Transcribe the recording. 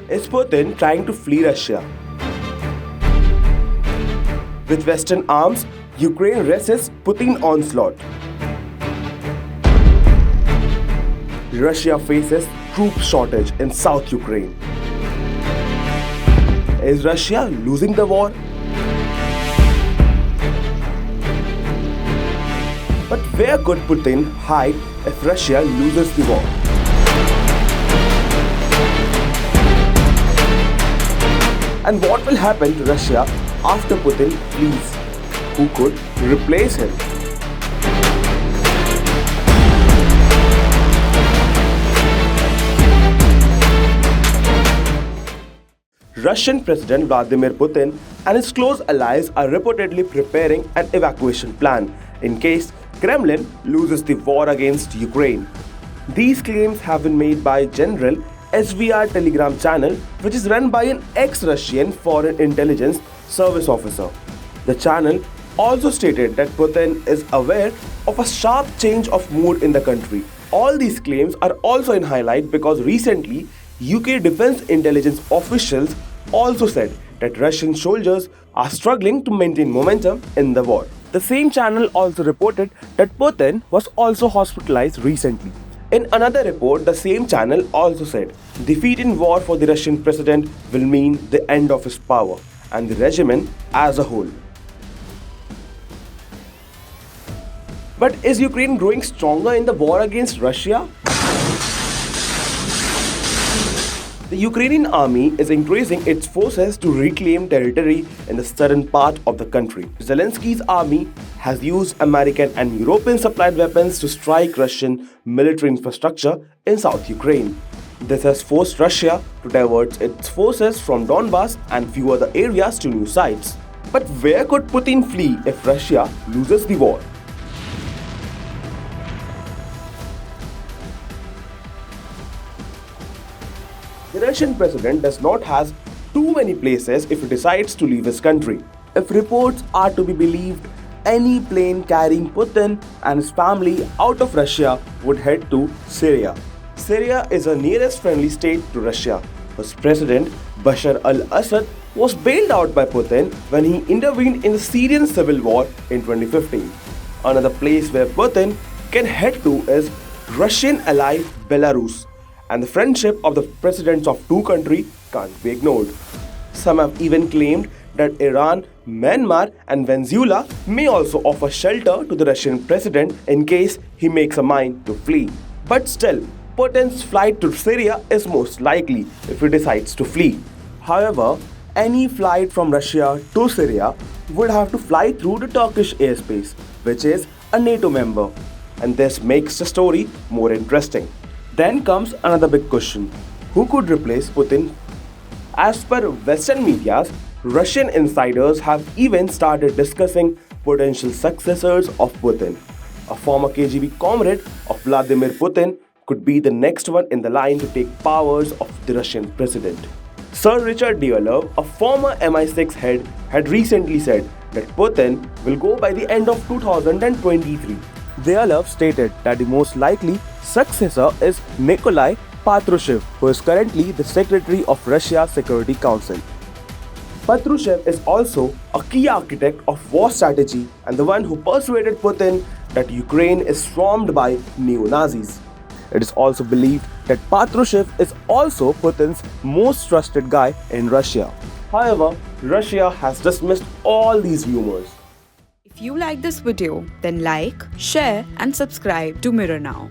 is Putin trying to flee Russia? With Western arms, Ukraine resists Putin onslaught. Russia faces troop shortage in South Ukraine. Is Russia losing the war? But where could Putin hide if Russia loses the war? And what will happen to Russia after Putin flees? Who could replace him? Russian President Vladimir Putin and his close allies are reportedly preparing an evacuation plan in case Kremlin loses the war against Ukraine. These claims have been made by General SVR Telegram channel, which is run by an ex-Russian foreign intelligence service officer. The channel also stated that Putin is aware of a sharp change of mood in the country. All these claims are also in highlight because recently UK defense intelligence officials also said that Russian soldiers are struggling to maintain momentum in the war. The same channel also reported that Putin was also hospitalized recently. In another report, the same channel also said defeat in war for the Russian president will mean the end of his power and the regime as a whole. But is Ukraine growing stronger in the war against Russia? The Ukrainian army is increasing its forces to reclaim territory in the southern part of the country. Zelensky's army has used American and European supplied weapons to strike Russian military infrastructure in South Ukraine. This has forced Russia to divert its forces from Donbas and few other areas to new sites. But where could Putin flee if Russia loses the war? The Russian president does not have too many places if he decides to leave his country. If reports are to be believed, any plane carrying Putin and his family out of Russia would head to Syria. Syria is the nearest friendly state to Russia, whose president Bashar al-Assad was bailed out by Putin when he intervened in the Syrian civil war in 2015. Another place where Putin can head to is Russian ally Belarus, and the friendship of the presidents of two countries can't be ignored. Some have even claimed that Iran, Myanmar and Venezuela may also offer shelter to the Russian president in case he makes a mind to flee. But still, Putin's flight to Syria is most likely if he decides to flee. However, any flight from Russia to Syria would have to fly through the Turkish airspace, which is a NATO member, and this makes the story more interesting. Then comes another big question: who could replace Putin? As per Western media, Russian insiders have even started discussing potential successors of Putin. A former KGB comrade of Vladimir Putin could be the next one in the line to take powers of the Russian president. Sir Richard Diallo, a former MI6 head, had recently said that Putin will go by the end of 2023. Diallo stated that the most likely successor is Nikolai Patrushev, who is currently the Secretary of Russia's Security Council. Patrushev is also a key architect of war strategy and the one who persuaded Putin that Ukraine is swarmed by neo-Nazis. It is also believed that Patrushev is also Putin's most trusted guy in Russia. However, Russia has dismissed all these rumors. If you like this video, then like, share and subscribe to Mirror Now.